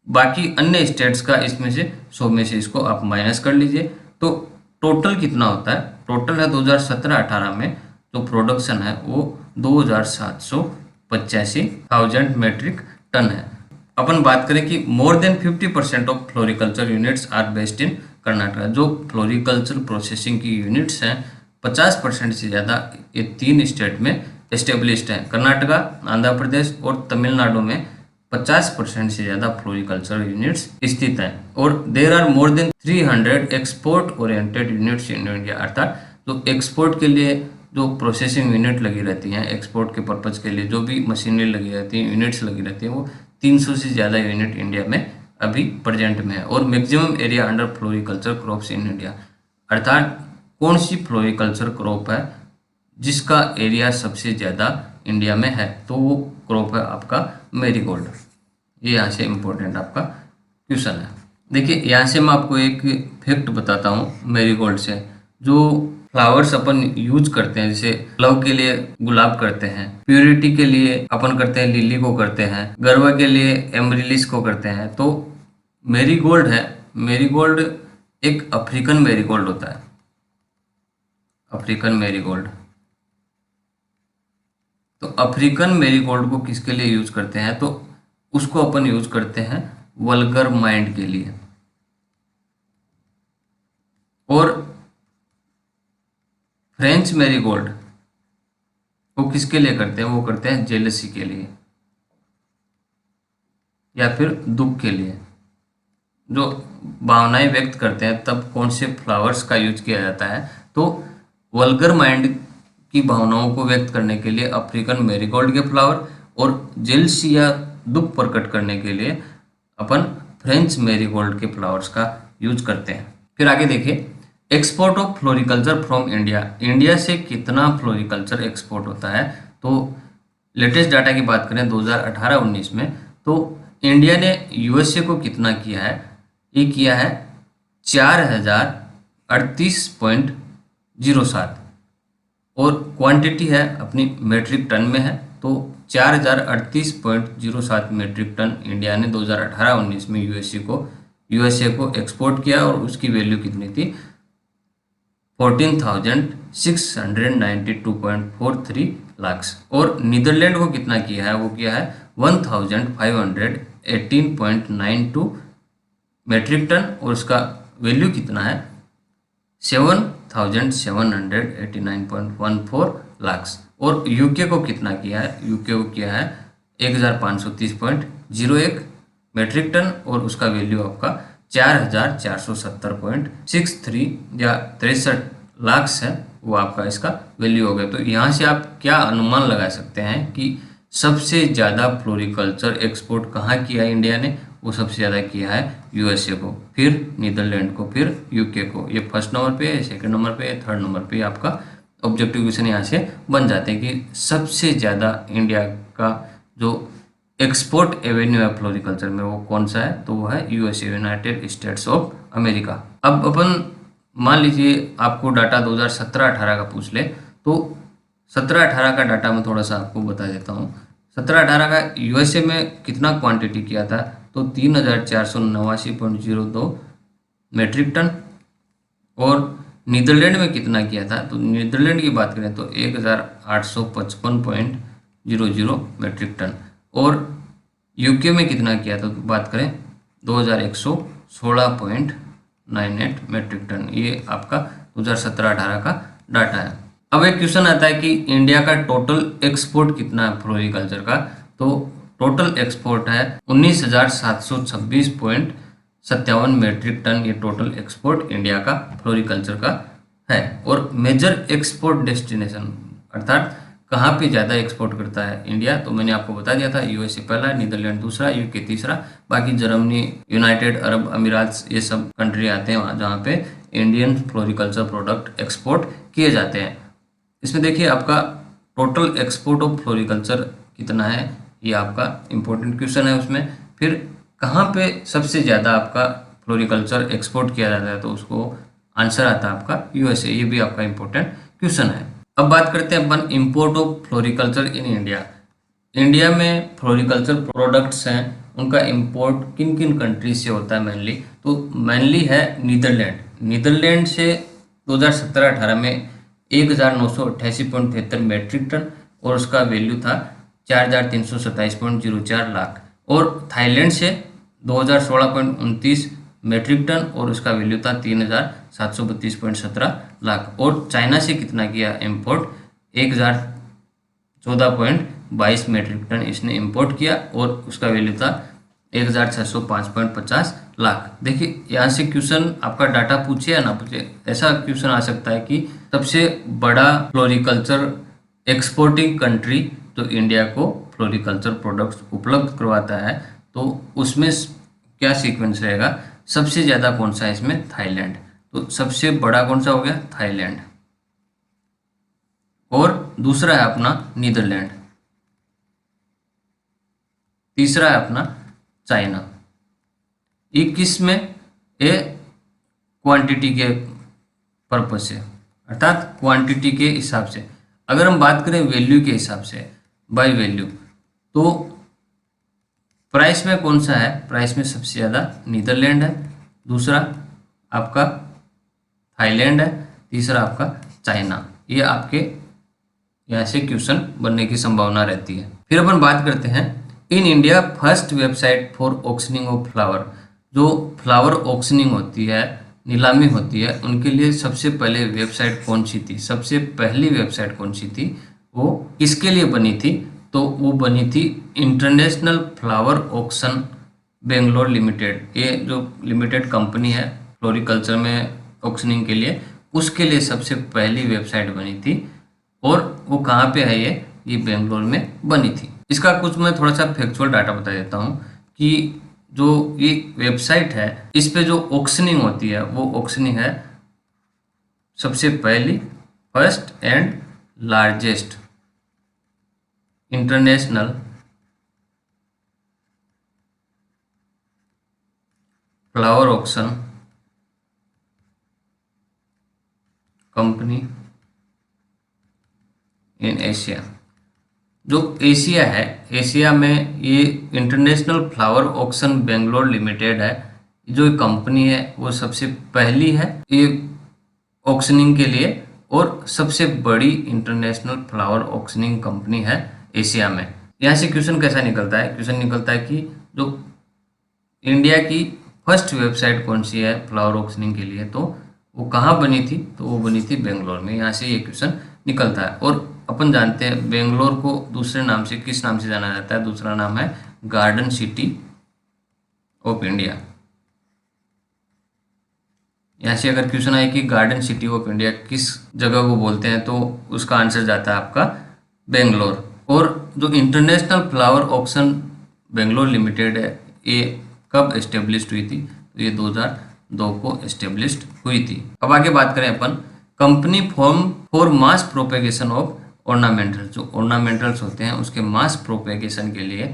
बाकी अन्य स्टेट्स का इसमें से 100 में से इसको आप माइनस कर लीजिए तो टोटल कितना होता है, टोटल है 2017-18 में जो प्रोडक्शन है वो 2,785,000 मेट्रिक टन है। अपन बात करें कि more than 50% of floriculture units are based in Karnataka, जो फ्लोरिकल्चर प्रोसेसिंग की यूनिट्स हैं 50% से ज़्यादा ये 3 स्टेट में एस्टेब्लिश्ड हैं, कर्नाटका, आंध्र प्रदेश और तमिलनाडु में 50% से ज़्यादा फ्लोरिकल्चर यूनिट्स स्थित हैं। और there are more than 300 export oriented units in India, अर्थात जो एक्सपोर्ट के लिए जो प्रोसेसिंग यूनिट लगी रहती हैं, एक्सपोर्ट के पर्पज़ के लिए जो भी मशीनरी लगी रहती हैं, यूनिट्स लगी रहती हैं, वो 300 से ज़्यादा यूनिट इंडिया में अभी प्रेजेंट में है। और maximum area under floriculture crops इन इंडिया, अर्थात कौन सी फ्लोरिकल्चर क्रॉप है जिसका एरिया सबसे ज़्यादा इंडिया में है तो वो क्रॉप है आपका मैरीगोल्ड। ये यहाँ से इम्पोर्टेंट आपका क्वेश्चन है। देखिए यहाँ से मैं आपको एक फैक्ट बताता हूँ मैरीगोल्ड से। जो फ्लावर्स अपन यूज करते हैं, जैसे लव के लिए गुलाब करते हैं, प्योरिटी के लिए अपन करते हैं लिली को करते हैं, गरवा के लिए एमरिलिस को करते हैं, तो मैरीगोल्ड है, मैरीगोल्ड एक अफ्रीकन मैरीगोल्ड होता है, अफ्रीकन मैरीगोल्ड। तो अफ्रीकन मैरीगोल्ड को किसके लिए यूज करते हैं तो उसको अपन यूज करते हैं वल्गर माइंड के लिए। और फ्रेंच मैरीगोल्ड वो किसके लिए करते हैं, वो करते हैं जेलसी के लिए या फिर दुख के लिए। जो भावनाएं व्यक्त करते हैं तब कौन से फ्लावर्स का यूज किया जाता है तो वल्गर माइंड की भावनाओं को व्यक्त करने के लिए अफ्रीकन मैरीगोल्ड के फ्लावर और जेलसी या दुख प्रकट करने के लिए अपन फ्रेंच मैरीगोल्ड के फ्लावर्स का यूज करते हैं। फिर आगे देखिए, export of floriculture from India. India से कितना फ्लोरिकल्चर एक्सपोर्ट होता है? तो लेटेस्ट डाटा की बात करें 2018-19 में, तो इंडिया ने यूएसए को कितना किया है? ये किया है 4038.07 और क्वांटिटी है अपनी मेट्रिक टन में है, तो 4038.07 मेट्रिक टन इंडिया ने 2018-19 में यूएसए को एक्सपोर्ट किया और उसकी वैल्यू कितनी थी? 14,692.43 लाख। और नीदरलैंड को कितना किया है? वो किया है 1,518.92 मेट्रिक टन और उसका वैल्यू कितना है? 7,789.14 लाख। और यूके को कितना किया है? यूके को किया है 1,530.01 मेट्रिक टन और उसका वैल्यू आपका 4,470.63 या 63 लाख है, वो आपका इसका वैल्यू हो गया। तो यहाँ से आप क्या अनुमान लगा सकते हैं कि सबसे ज़्यादा फ्लोरिकल्चर एक्सपोर्ट कहाँ किया है इंडिया ने? वो सबसे ज़्यादा किया है यूएसए को, फिर नीदरलैंड को, फिर यूके को। ये फर्स्ट नंबर पे है, सेकंड नंबर पे है, थर्ड नंबर पे आपका ऑब्जेक्टिव क्वेश्चन यहाँ से बन जाते हैं कि सबसे ज़्यादा इंडिया का जो एक्सपोर्ट एवेन्यू है फ्लोरिकल्चर में वो कौन सा है? तो वो है USA, United states of America. अब अपन मान लीजिए आपको डाटा 2017-18 का पूछ ले, तो 17-18 का डाटा मैं थोड़ा सा आपको बता देता हूँ। 17-18 का यूएसए में कितना क्वांटिटी किया था? तो 3,489.02 मेट्रिक टन। और नीदरलैंड में कितना किया था? तो नीदरलैंड की बात करें तो 1,855.00 मेट्रिक टन। और यूके में कितना किया था? तो बात करें 2,116.98 मेट्रिक टन। ये आपका 2017-18 का डाटा है। अब एक क्वेश्चन आता है कि इंडिया का टोटल एक्सपोर्ट कितना है फ्लोरिकल्चर का? तो टोटल एक्सपोर्ट है 19,726.57 मेट्रिक टन। ये टोटल एक्सपोर्ट इंडिया का फ्लोरिकल्चर का है। और मेजर एक्सपोर्ट डेस्टिनेशन अर्थात कहाँ पे ज़्यादा एक्सपोर्ट करता है इंडिया? तो मैंने आपको बता दिया था, यूएसए पहला, नीदरलैंड दूसरा, यूके तीसरा, बाकी जर्मनी, यूनाइटेड अरब अमीरात, ये सब कंट्री आते हैं वहाँ जहाँ पे इंडियन फ्लोरिकल्चर प्रोडक्ट एक्सपोर्ट किए जाते हैं। इसमें देखिए आपका टोटल एक्सपोर्ट ऑफ फ्लोरिकल्चर कितना है, ये आपका इम्पोर्टेंट क्वेश्चन है उसमें। फिर कहाँ पे सबसे ज़्यादा आपका फ्लोरिकल्चर एक्सपोर्ट किया जाता है? तो उसको आंसर आता है आपका यूएसए। ये भी आपका इम्पोर्टेंट क्वेश्चन है। अब बात करते हैं अपन import of floriculture in India. India में फ्लोरिकल्चर प्रोडक्ट्स हैं, उनका इम्पोर्ट किन किन कंट्रीज से होता है मेनली? तो मेनली है नीदरलैंड। नीदरलैंड से 2017-18 में 1,988.73 मेट्रिक टन और उसका वैल्यू था 4,327.04 लाख। और थाईलैंड से 2,016.29 मेट्रिक टन और उसका वैल्यू था 3,732.17 लाख। और चाइना से कितना किया इंपोर्ट? 1,014.22 मेट्रिक टन इसने इंपोर्ट किया और उसका वैल्यू था 1,605.50 लाख। देखिए यहाँ से क्वेश्चन आपका डाटा पूछे या ना पूछे, ऐसा क्वेश्चन आ सकता है कि सबसे बड़ा फ्लोरिकल्चर एक्सपोर्टिंग कंट्री तो इंडिया को फ्लोरिकल्चर प्रोडक्ट्स उपलब्ध करवाता है, तो उसमें क्या सीक्वेंस रहेगा? सबसे ज़्यादा कौन सा है इसमें? थाईलैंड। तो सबसे बड़ा कौन सा हो गया? थाईलैंड। और दूसरा है अपना नीदरलैंड, तीसरा है अपना चाइना। ये किस में? ये क्वांटिटी के पर्पज से, अर्थात क्वांटिटी के हिसाब से। अगर हम बात करें वैल्यू के हिसाब से, बाय वैल्यू, तो प्राइस में कौन सा है? प्राइस में सबसे ज़्यादा नीदरलैंड है, दूसरा आपका थाईलैंड है, तीसरा आपका चाइना। ये आपके यहाँ से क्वेश्चन बनने की संभावना रहती है। फिर अपन बात करते हैं in India first website for auctioning of flower. जो फ्लावर ऑक्शनिंग होती है, नीलामी होती है, उनके लिए सबसे पहले वेबसाइट कौन सी थी? सबसे पहली वेबसाइट कौन सी थी? वो किसके लिए बनी थी? तो वो बनी थी international flower auction Bangalore limited. ये जो लिमिटेड कंपनी है फ्लोरिकल्चर में ऑक्शनिंग के लिए, उसके लिए सबसे पहली वेबसाइट बनी थी। और वो कहाँ पे है? ये ये बेंगलोर में बनी थी। इसका कुछ मैं थोड़ा सा फैक्चुअल डाटा बता देता हूँ कि जो ये वेबसाइट है इस पे जो ऑक्शनिंग होती है वो ऑक्शनिंग है सबसे पहली first and largest international flower auction company in Asia. जो एशिया है, एशिया में ये international flower auction Bangalore limited है, जो कंपनी है वो सबसे पहली है ये ऑक्शनिंग के लिए और सबसे बड़ी इंटरनेशनल फ्लावर ऑक्शनिंग कंपनी है एशिया में। यहाँ से क्वेश्चन कैसा निकलता है? क्वेश्चन निकलता है कि जो इंडिया की फर्स्ट वेबसाइट कौन सी है फ्लावर ऑक्शनिंग के लिए, तो वो कहाँ बनी थी? तो वो बनी थी बेंगलोर में। यहाँ से ये क्वेश्चन निकलता है। और अपन जानते हैं बेंगलोर को दूसरे नाम से किस नाम से जाना जाता है? दूसरा नाम है गार्डन सिटी ऑफ इंडिया। यहाँ से अगर क्वेश्चन आए कि गार्डन सिटी ऑफ इंडिया किस जगह को बोलते हैं, तो उसका आंसर जाता है आपका बेंगलोर। और जो international flower auction Bangalore limited है, ये कब एस्टेब्लिश्ड हुई थी? तो ये 2002 को एस्टेब्लिश्ड हुई थी। अब आगे बात करें अपन company form for mass propagation of ornamentals. जो ऑर्नामेंटल्स होते हैं उसके मास प्रोपेगेशन के लिए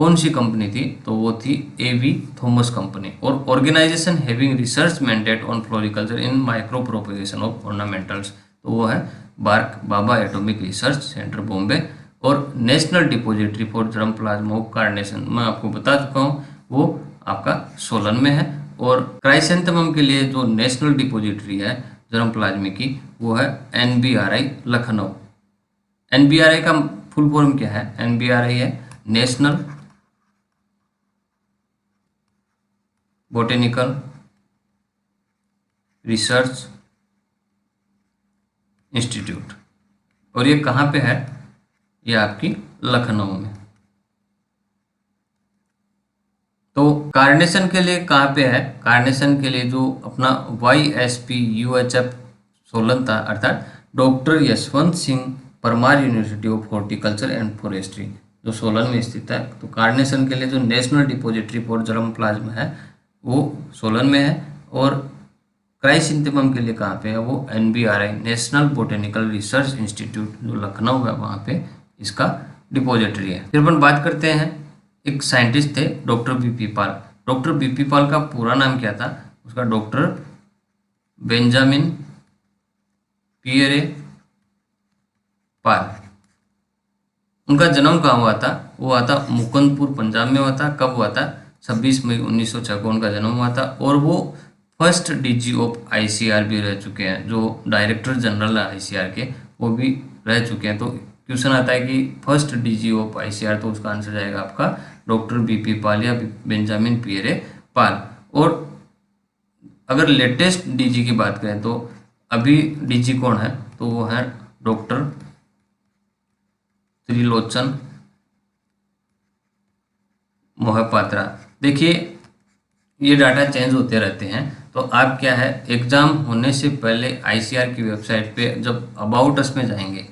कौन सी कंपनी थी? तो वो थी एवी थॉमस कंपनी। और organisation having research mandate on floriculture in micro propagation of ornamentals, तो वो है BARC Bhabha atomic research centre Bombay. और national depository for germplasm of carnation, मैं आपको बता चुका हूँ, वो आपका सोलन में है। और क्राइसेंथेमम के लिए जो नेशनल डिपोजिटरी है जर्म प्लाज्मा की, वो है NBRI लखनऊ। NBRI का फुल फॉर्म क्या है? NBRI है नेशनल बोटेनिकल रिसर्च इंस्टीट्यूट। और ये कहाँ पे है? ये आपकी लखनऊ में। तो कार्नेशन के लिए कहाँ पे है? कार्नेशन के लिए जो अपना YSPUHF सोलन था, अर्थात doctor Yashwant Singh Parmar university of horticulture and forestry, जो सोलन में स्थित है। तो कार्नेशन के लिए जो national depository for germ plasma है वो सोलन में है। और क्राइसेंथेमम के लिए कहाँ पे है? वो NBRI national botanical research institute जो लखनऊ है वहाँ पे इसका डिपोजिटरी है। फिर अपन बात करते हैं, एक साइंटिस्ट थे डॉक्टर BP पाल। डॉक्टर BP पाल का पूरा नाम क्या था? उसका डॉक्टर बेंजामिन पियरे पाल। उनका जन्म कहाँ हुआ था? वो हुआ था मुकुंदपुर पंजाब में हुआ था। कब हुआ था? 26 मई 1906 को उनका जन्म हुआ था। और वो फर्स्ट DG ऑफ ICR भी रह चुके हैं, जो डायरेक्टर जनरल है ICR के, वो भी रह चुके हैं। तो क्वेश्चन आता है कि फर्स्ट DG ऑफ ICR, तो उसका आंसर जाएगा आपका डॉक्टर BP पाल या बेंजामिन पियरे पाल। और अगर लेटेस्ट DG की बात करें तो अभी DG कौन है? तो वो है डॉक्टर त्रिलोचन मोहपात्रा। देखिए ये डाटा चेंज होते रहते हैं, तो आप क्या है एग्ज़ाम होने से पहले ICR की वेबसाइट पे जब अबाउट अस में जाएंगे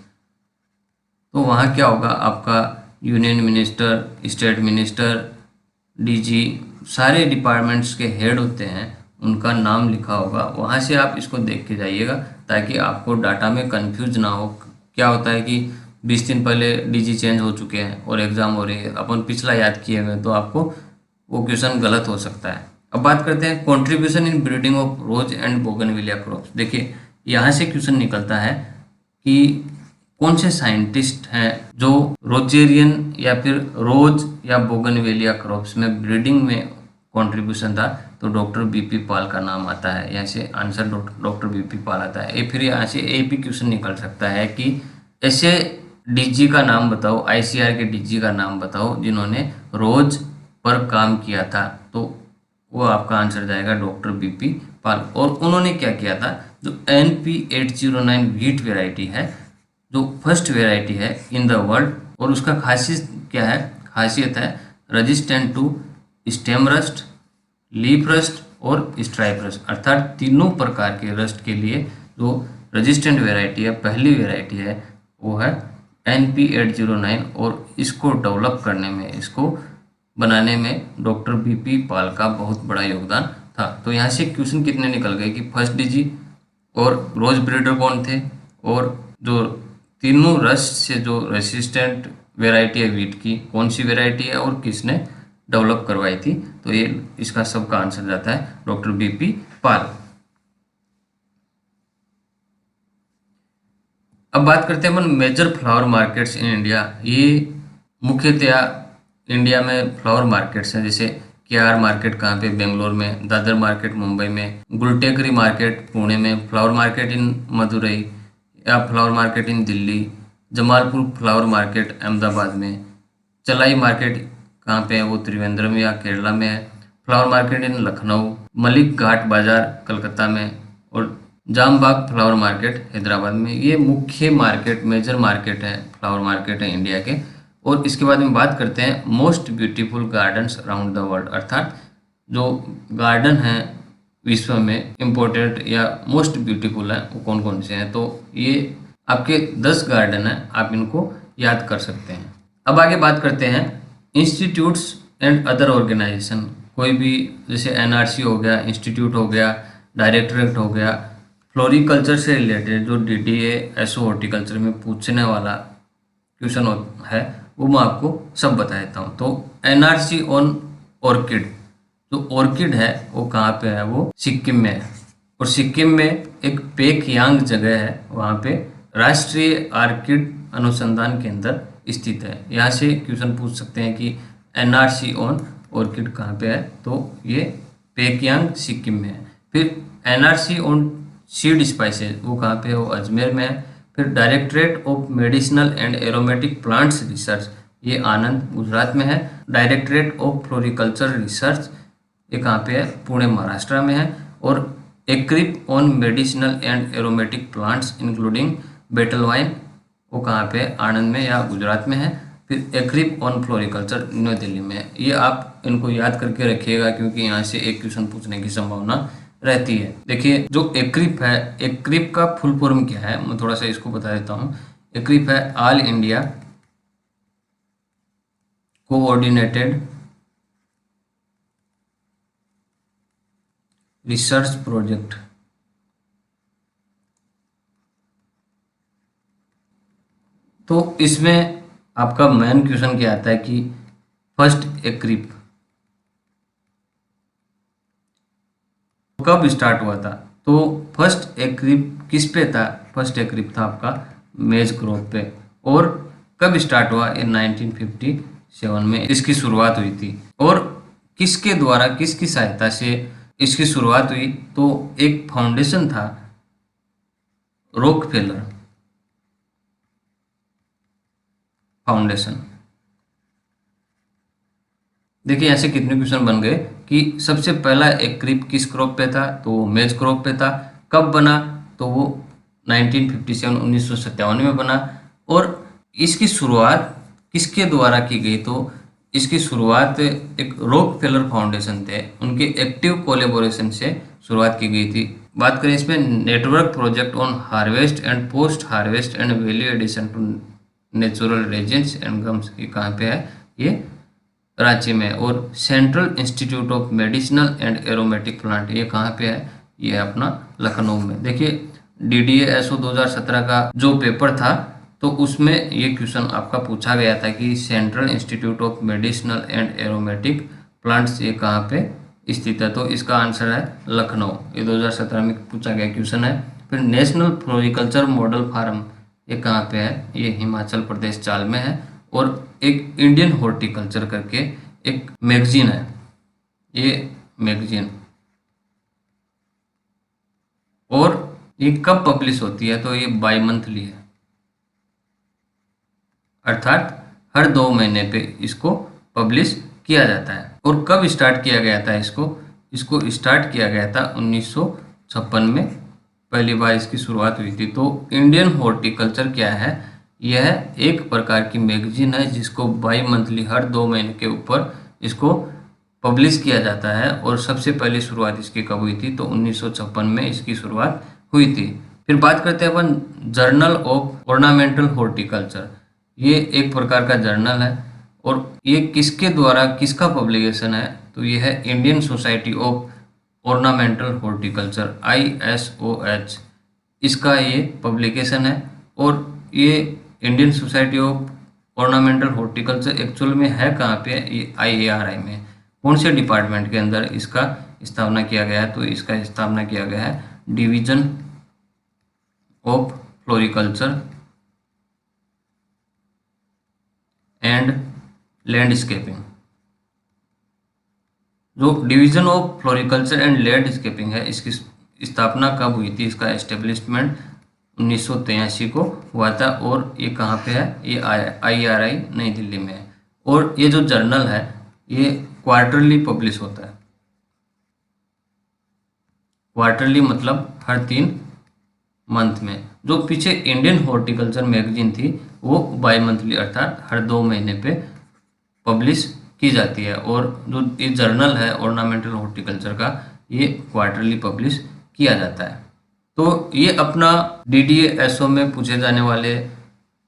तो वहाँ क्या होगा, आपका union minister, state minister, DG, सारे डिपार्टमेंट्स के हेड होते हैं, उनका नाम लिखा होगा। वहाँ से आप इसको देख के जाइएगा ताकि आपको डाटा में कंफ्यूज ना हो। क्या होता है कि 20 दिन पहले DG चेंज हो चुके हैं और एग्ज़ाम हो रही है, अपन पिछला याद किए हुए, तो आपको वो क्वेश्चन गलत हो सकता है। अब बात करते हैं contribution in breeding of rose and bougainvillea crops. देखिए यहाँ से क्वेश्चन निकलता है कि कौन से साइंटिस्ट हैं जो रोजेरियन या फिर रोज या बोगनवेलिया क्रॉप्स में ब्रीडिंग में कंट्रीब्यूशन था, तो डॉक्टर BP पाल का नाम आता है। यहाँ से आंसर डॉक्टर BP पाल आता है। फिर यहाँ से एक भी क्वेश्चन निकल सकता है कि ऐसे DG का नाम बताओ, ICR के DG का नाम बताओ जिन्होंने रोज पर काम किया था, तो वो आपका आंसर जाएगा डॉक्टर BP पाल। और उन्होंने क्या किया था, जो NP809 व्हीट वेराइटी है, जो फर्स्ट वेराइटी है इन द वर्ल्ड, और उसका खासियत क्या है? खासियत है resistant to stem rust, leaf rust और स्ट्राइप रस्ट, अर्थात तीनों प्रकार के रस्ट के लिए जो रेजिस्टेंट वेराइटी है, पहली वेराइटी है, वो है NP809 और इसको डेवलप करने में, इसको बनाने में डॉक्टर बीपी पाल का बहुत बड़ा योगदान था। तो यहाँ से क्वेश्चन कितने निकल गए कि फर्स्ट डीजी और रोज ब्रीडर कौन थे, और जो तीनों रस्ट से जो रेसिस्टेंट वेराइटी है वीट की, कौन सी वेराइटी है और किसने डेवलप करवाई थी। तो ये इसका सबका आंसर जाता है डॉक्टर बीपी पाल। अब बात करते हैं अपन major flower markets in India. ये मुख्यतया इंडिया में फ्लावर मार्केट्स हैं, जैसे KR मार्केट कहाँ पे, बेंगलोर में, दादर मार्केट मुंबई में, गुलटेकरी मार्केट पुणे में, फ्लावर मार्केट इन मदुरई या फ्लावर मार्केट इन दिल्ली, जमालपुर फ्लावर मार्केट अहमदाबाद में, चलाई मार्केट कहाँ पे है, वो त्रिवेंद्रम या केरला में है, flower market in Lucknow, Malik Ghat बाजार कलकत्ता में, और जामबाग फ्लावर मार्केट हैदराबाद में। ये मुख्य मार्केट, मेजर मार्केट है, फ्लावर मार्केट है इंडिया के। और इसके बाद में बात करते हैं most beautiful gardens around the world, अर्थात जो गार्डन हैं विश्व में इम्पोर्टेंट या मोस्ट ब्यूटीफुल है वो कौन कौन से हैं। तो ये आपके 10 गार्डन हैं, आप इनको याद कर सकते हैं। अब आगे बात करते हैं इंस्टीट्यूट्स एंड अदर ऑर्गेनाइजेशन। कोई भी जैसे NRC हो गया, इंस्टीट्यूट हो गया, डायरेक्टरेट हो गया, फ्लोरिकल्चर से रिलेटेड जो DDA SO हॉर्टिकल्चर में पूछने वाला क्वेश्चन है वो मैं आपको सब बता देता हूँ। तो NRC ऑन ऑर्किड, जो ऑर्किड है वो कहाँ पे है, वो सिक्किम में है। और सिक्किम में एक पेकयांग जगह है, वहाँ पे राष्ट्रीय ऑर्किड अनुसंधान केंद्र स्थित है। यहाँ से क्वेश्चन पूछ सकते हैं कि NRC ऑन ऑर्किड कहाँ पे है, तो ये पेकयांग सिक्किम में है। फिर NRC ऑन सीड स्पाइसेस वो कहाँ पे है, वो अजमेर में है। फिर directorate of medicinal and aromatic plants research, ये आनंद गुजरात में है। डायरेक्टरेट ऑफ फ्लोरिकल्चर रिसर्च ये कहाँ पे है, पुणे महाराष्ट्र में है। और AICRP on medicinal and aromatic plants including betel vine वो कहाँ पे है, आनंद में या गुजरात में है। फिर एक्रिप ऑन फ्लोरिकल्चर न्यू दिल्ली में है। ये आप इनको याद करके रखिएगा क्योंकि यहाँ से एक क्वेश्चन पूछने की संभावना रहती है। देखिए जो एक्रिप है, एक्रिप का फुल फॉर्म क्या है, मैं थोड़ा सा इसको बता देता हूँ। एक्रिप है all India coordinated research project. तो इसमें आपका मेन क्वेश्चन क्या आता है कि फर्स्ट एक्रिप कब स्टार्ट हुआ था। तो फर्स्ट एक्रिप किस पे था, फर्स्ट एक्रिप था आपका मेज ग्रोव पे। और कब स्टार्ट हुआ, ये 1957 में इसकी शुरुआत हुई थी। और किसके द्वारा, किसकी सहायता से इसकी शुरुआत हुई, तो एक फाउंडेशन था रॉकफेलर फाउंडेशन। देखिए ऐसे कितने क्वेश्चन बन गए कि सबसे पहला एक्रिप किस क्रॉप पे था, तो वो मेज क्रॉप पे था। कब बना, तो वो 1957 में बना। और इसकी शुरुआत किसके द्वारा की गई, तो इसकी शुरुआत एक रॉकफेलर फाउंडेशन थे, उनके एक्टिव कोलेबोरेशन से शुरुआत की गई थी। बात करें इसमें network project on harvest and post harvest and value addition to natural resins and gums, ये कहाँ पे है, ये रांची में। और central institute of medicinal and aromatic plant, ये कहाँ पे है, ये है अपना लखनऊ में। देखिए DDA SO 2017 का जो पेपर था तो उसमें ये क्वेश्चन आपका पूछा गया था कि central institute of medicinal and aromatic plants ये कहाँ पे स्थित है, तो इसका आंसर है लखनऊ। ये 2017 में पूछा गया क्वेश्चन है। फिर नेशनल फ्लोरिकल्चर मॉडल फार्म ये कहाँ पे है, ये हिमाचल प्रदेश चाल में है। और एक इंडियन हॉर्टिकल्चर करके एक मैगजीन है, ये मैगजीन, और ये कब पब्लिश होती है, तो ये बाई मंथली है, अर्थात हर 2 महीने पे इसको पब्लिश किया जाता है। और कब स्टार्ट किया गया था इसको स्टार्ट किया गया था 1956 में पहली बार इसकी शुरुआत हुई थी। तो इंडियन हॉर्टिकल्चर क्या है, यह एक प्रकार की मैगजीन है जिसको बाई मंथली हर 2 महीने के ऊपर इसको पब्लिश किया जाता है। और सबसे पहले शुरुआत इसकी कब हुई थी, तो 1956 में इसकी शुरुआत हुई थी। फिर बात करते हैं अपन जर्नल ऑफ ऑर्नामेंटल हॉर्टिकल्चर। ये एक प्रकार का जर्नल है और ये किसके द्वारा किसका पब्लिकेशन है, तो ये है Indian society of ornamental horticulture ISOH, इसका ये पब्लिकेशन है। और ये Indian society of ornamental horticulture actual में है कहाँ पे, ये IARI में कौन से डिपार्टमेंट के अंदर इसका स्थापना किया गया है, तो इसका स्थापना किया गया है division of floriculture and landscaping. जो division of floriculture and landscaping है, इसकी स्थापना कब हुई थी, इसका एस्टेब्लिशमेंट 1983 को हुआ था। और ये कहाँ पे है, ये IRI नई दिल्ली में है। और ये जो जर्नल है ये क्वार्टरली पब्लिश होता है। क्वार्टरली मतलब हर 3 मंथ में। जो पीछे इंडियन हॉर्टिकल्चर मैगजीन थी वो बाई मंथली अर्थात हर 2 महीने पे पब्लिश की जाती है। और जो ये जर्नल है ऑर्नामेंटल हॉर्टिकल्चर का, ये क्वार्टरली पब्लिश किया जाता है। तो ये अपना DDA-SO में पूछे जाने वाले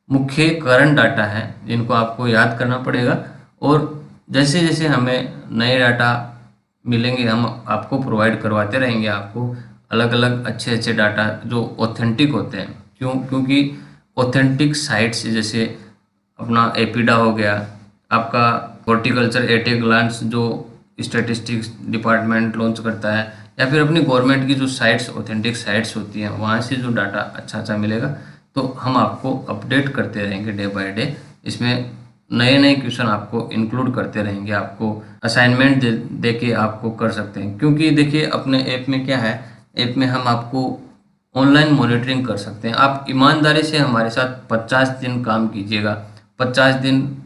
मुख्य करंट डाटा हैं जिनको आपको याद करना पड़ेगा। और जैसे जैसे हमें नए डाटा मिलेंगे हम आपको प्रोवाइड करवाते रहेंगे, आपको अलग अलग अच्छे अच्छे डाटा जो ऑथेंटिक होते हैं। क्योंकि ऑथेंटिक साइट्स जैसे अपना एपिडा हो गया, आपका हॉर्टिकल्चर एट ए ग्लांस जो स्टैटिस्टिक्स डिपार्टमेंट लॉन्च करता है, या फिर अपनी गवर्नमेंट की जो साइट्स ऑथेंटिक साइट्स होती हैं वहाँ से जो डाटा अच्छा अच्छा मिलेगा, तो हम आपको अपडेट करते रहेंगे डे बाय डे। इसमें नए नए क्वेश्चन आपको इंक्लूड करते रहेंगे, आपको असाइनमेंट दे के आपको कर सकते हैं। क्योंकि देखिए अपने ऐप में क्या है, ऐप में हम आपको ऑनलाइन मॉनिटरिंग कर सकते हैं। आप ईमानदारी से हमारे साथ 50 दिन काम कीजिएगा, 50 दिन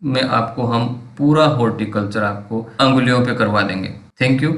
में आपको हम पूरा हॉर्टिकल्चर आपको अंगुलियों पे करवा देंगे। Thank you.